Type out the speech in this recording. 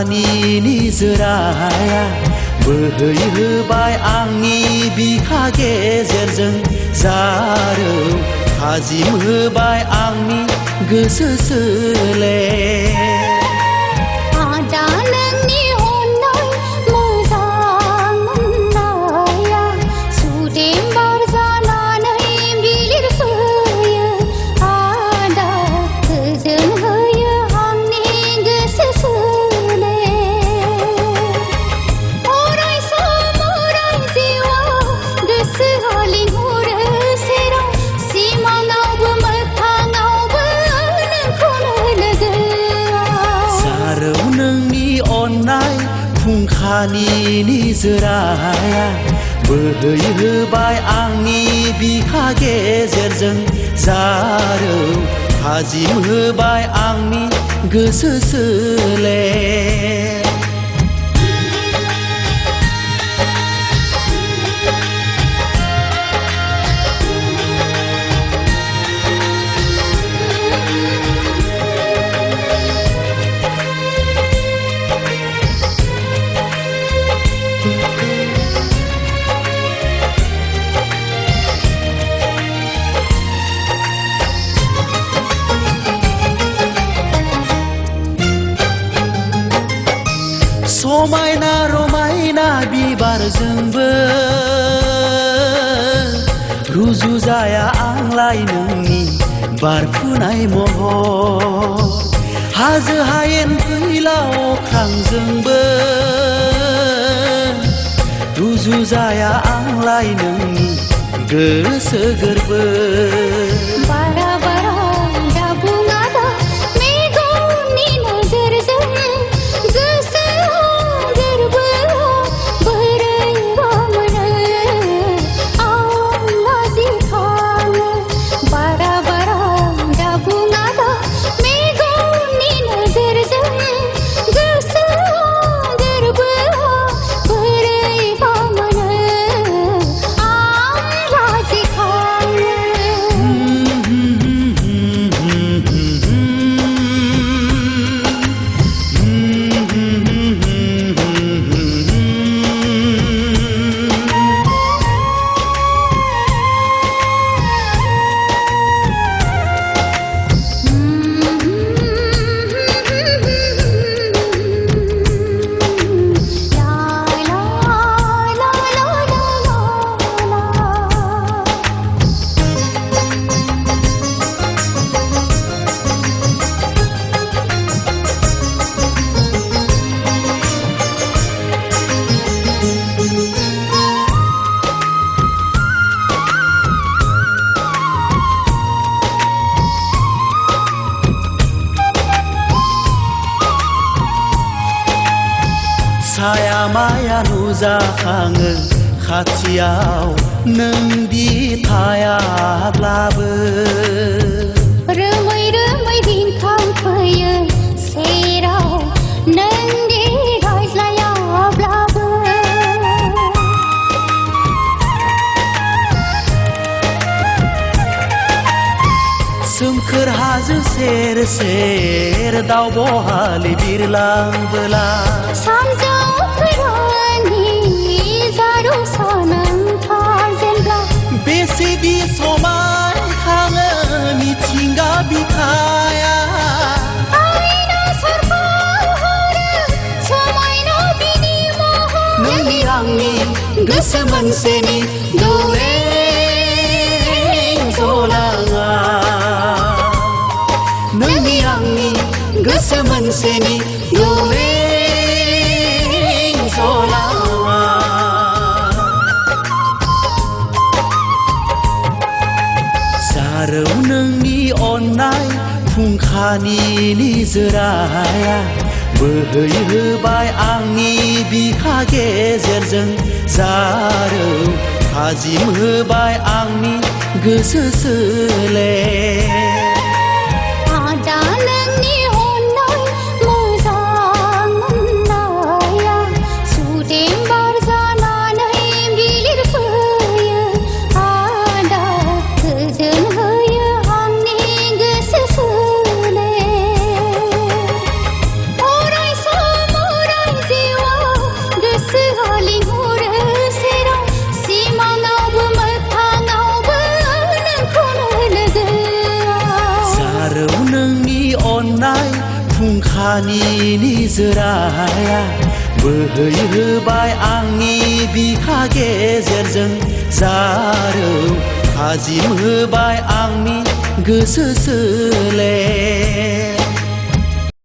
फुंखानि निजोराया बोहैहोबाय आंनि बिखा गेजेरजों जारौ थाजिम होबाय आंनि गोसो सोलेर फुंखानि निजोराया बोहैहोबाय आंनि बिखा गेजेरजों जारौ थाजिम होबाय आंनि गोसो सोलेर समायना रमायना बिबारजोंबो रुजुजाया आंलाय नोंनि बारफुनाय महर हाजो हायेन फैलाव अख्रांजोंबो रुजुजाया आंलाय नोंनि गोसो गोरबो साया माया नुजाखाङो खाथियाव नोंदि थायाब्लाबो रोमै रोमै रिंखांफैयो सेराव नोंदि रायज्लायाब्लाबो सोमखोर हाजो सेर सेर दाउ बहालि बिरलांबोला बेसेदि समायखाङो मिथिंगा बिखाया नोंनि आंनि गोसो मोनसेनि दौलें जलाङा नोंनि आंनि गोसो मोनसेनि दौलें जलाङा जारौ नोंनि अननाय फुंखानि निजोराया बोहैहोबाय आंनि बिखा गेजेरजों जारौ थाजिम होबाय आंनि गोसो सोलेर फुंखानि निजोराया बोहैहोबाय आंनि बिखा गेजेरजों जारौ थाजिम होबाय आंनि गोसो सोलेर